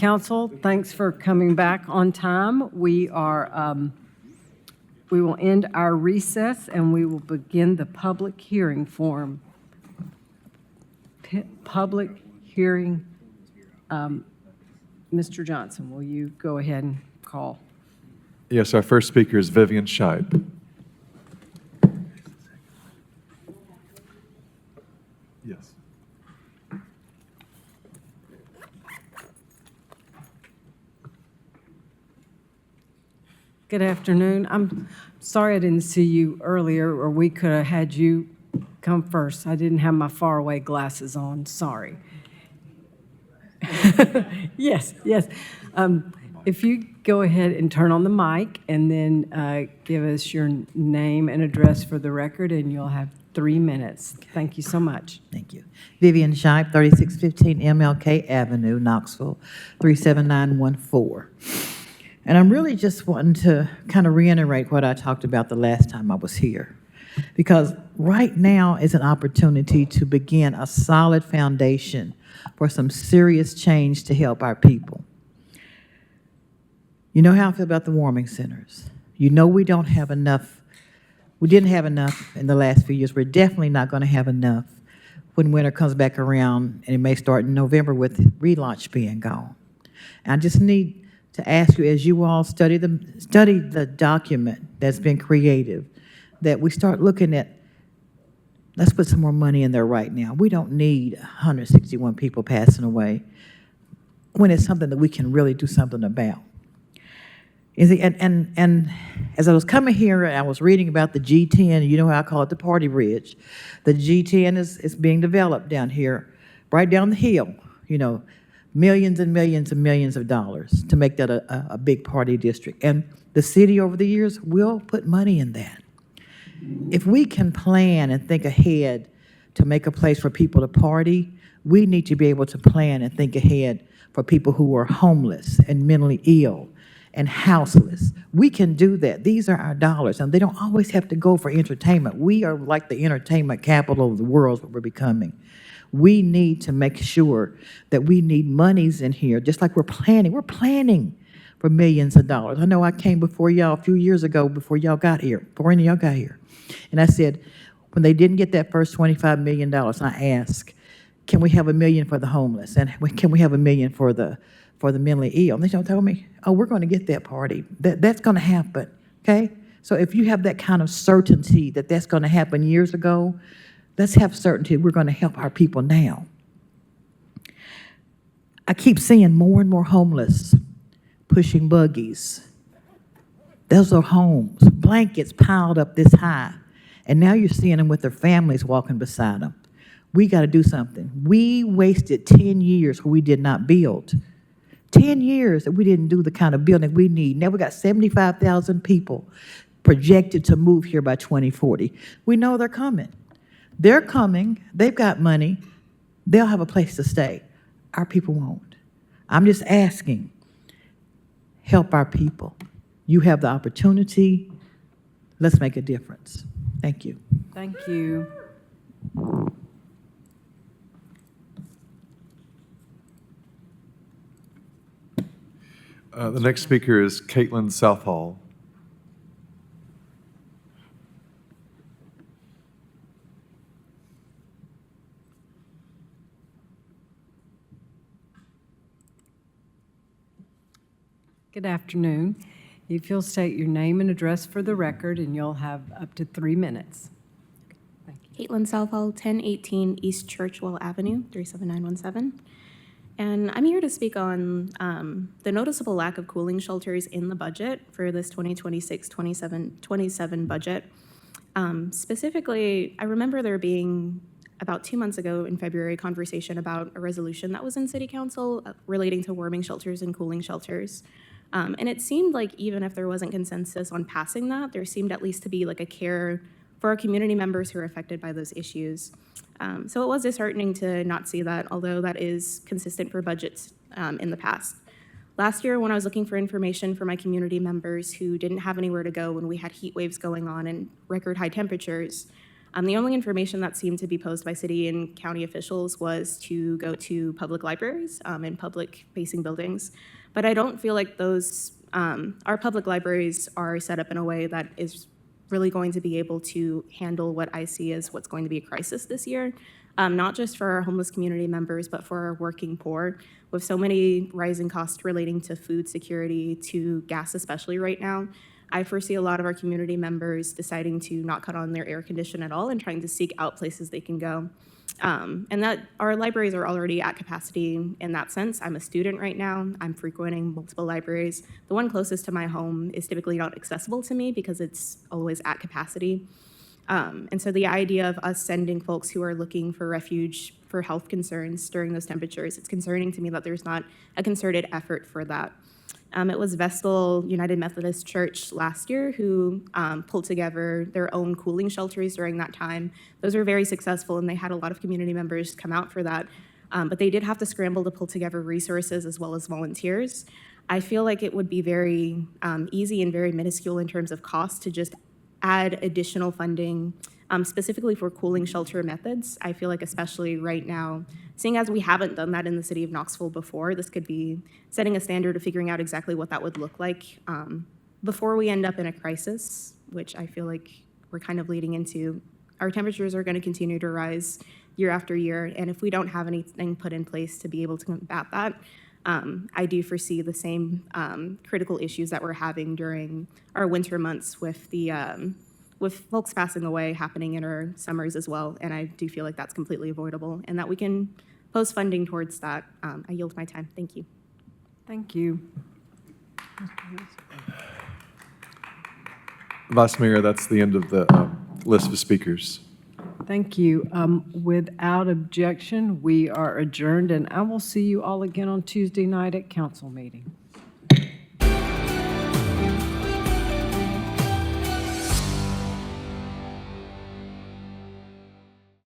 Council, thanks for coming back on time. We will end our recess and we will begin the public hearing forum. Public hearing. Mr. Johnson, will you go ahead and call? Yes, our first speaker is Vivian Scheib. Yes. Good afternoon. I'm sorry I didn't see you earlier, or we could have had you come first. I didn't have my faraway glasses on, sorry. Yes. If you go ahead and turn on the mic and then give us your name and address for the record, and you'll have 3 minutes. Thank you so much. Thank you. Vivian Scheib, 3615 MLK Avenue, Knoxville, 37914. And I'm really just wanting to kind of reiterate what I talked about the last time I was here. Because right now is an opportunity to begin a solid foundation for some serious change to help our people. You know how I feel about the warming centers. You know we don't have enough. We didn't have enough in the last few years. We're definitely not going to have enough when winter comes back around, and it may start in November with relaunch being gone. And I just need to ask you, as you all study the document that's been created, that we start looking at, let's put some more money in there right now. We don't need 161 people passing away when it's something that we can really do something about. And as I was coming here, I was reading about the G10, you know how I call it the party bridge. The G10 is being developed down here, right down the hill, you know, millions and millions and millions of dollars to make that a big party district. And the city over the years will put money in that. If we can plan and think ahead to make a place for people to party, we need to be able to plan and think ahead for people who are homeless and mentally ill and houseless. We can do that. These are our dollars, and they don't always have to go for entertainment. We are like the entertainment capital of the world, what we're becoming. We need to make sure that we need monies in here, just like we're planning. We're planning for millions of dollars. I know I came before y'all a few years ago, before y'all got here, before any of y'all got here. And I said, when they didn't get that first $25 million, I asked, can we have $1 million for the homeless? And can we have $1 million for the mentally ill? And they don't tell me, oh, we're going to get that party. That's going to happen, okay? So if you have that kind of certainty that that's going to happen years ago, let's have certainty we're going to help our people now. I keep seeing more and more homeless pushing buggies. Those are homes, blankets piled up this high. And now you're seeing them with their families walking beside them. We got to do something. We wasted 10 years where we did not build. 10 years that we didn't do the kind of building we need. Now we got 75,000 people projected to move here by 2040. We know they're coming. They're coming. They've got money. They'll have a place to stay. Our people won't. I'm just asking, help our people. You have the opportunity. Let's make a difference. Thank you. Thank you. The next speaker is Caitlin Southall. Good afternoon. If you'll state your name and address for the record, and you'll have up to 3 minutes. Thank you. Caitlin Southall, 1018 East Churchwell Avenue, 37917. And I'm here to speak on the noticeable lack of cooling shelters in the budget for this 2026-27 budget. Specifically, I remember there being about 2 months ago in February conversation about a resolution that was in City Council relating to warming shelters and cooling shelters. And it seemed like even if there wasn't consensus on passing that, there seemed at least to be like a care for our community members who are affected by those issues. So it was disheartening to not see that, although that is consistent for budgets in the past. Last year, when I was looking for information for my community members who didn't have anywhere to go when we had heat waves going on and record high temperatures, The only information that seemed to be posted by city and county officials was to go to public libraries and public-facing buildings. But I don't feel like those, our public libraries are set up in a way that is really going to be able to handle what I see as what's going to be a crisis this year, not just for our homeless community members, but for our working poor. With so many rising costs relating to food security, to gas especially right now, I foresee a lot of our community members deciding to not cut on their air condition at all and trying to seek out places they can go. And that our libraries are already at capacity in that sense. I'm a student right now. I'm frequenting multiple libraries. The one closest to my home is typically not accessible to me because it's always at capacity. And so the idea of us sending folks who are looking for refuge for health concerns during those temperatures, it's concerning to me that there's not a concerted effort for that. It was Vestal United Methodist Church last year who pulled together their own cooling shelters during that time. Those were very successful, and they had a lot of community members come out for that. But they did have to scramble to pull together resources as well as volunteers. I feel like it would be very easy and very minuscule in terms of cost to just add additional funding specifically for cooling shelter methods. I feel like especially right now, seeing as we haven't done that in the city of Knoxville before, this could be setting a standard of figuring out exactly what that would look like before we end up in a crisis, which I feel like we're kind of leading into. Our temperatures are going to continue to rise year after year, and if we don't have anything put in place to be able to combat that, I do foresee the same critical issues that we're having during our winter months with the with folks passing away happening in our summers as well. And I do feel like that's completely avoidable and that we can post funding towards that. I yield my time. Thank you. Thank you. Vice Mayor, that's the end of the list of speakers. Thank you. Without objection, we are adjourned, and I will see you all again on Tuesday night at council meeting.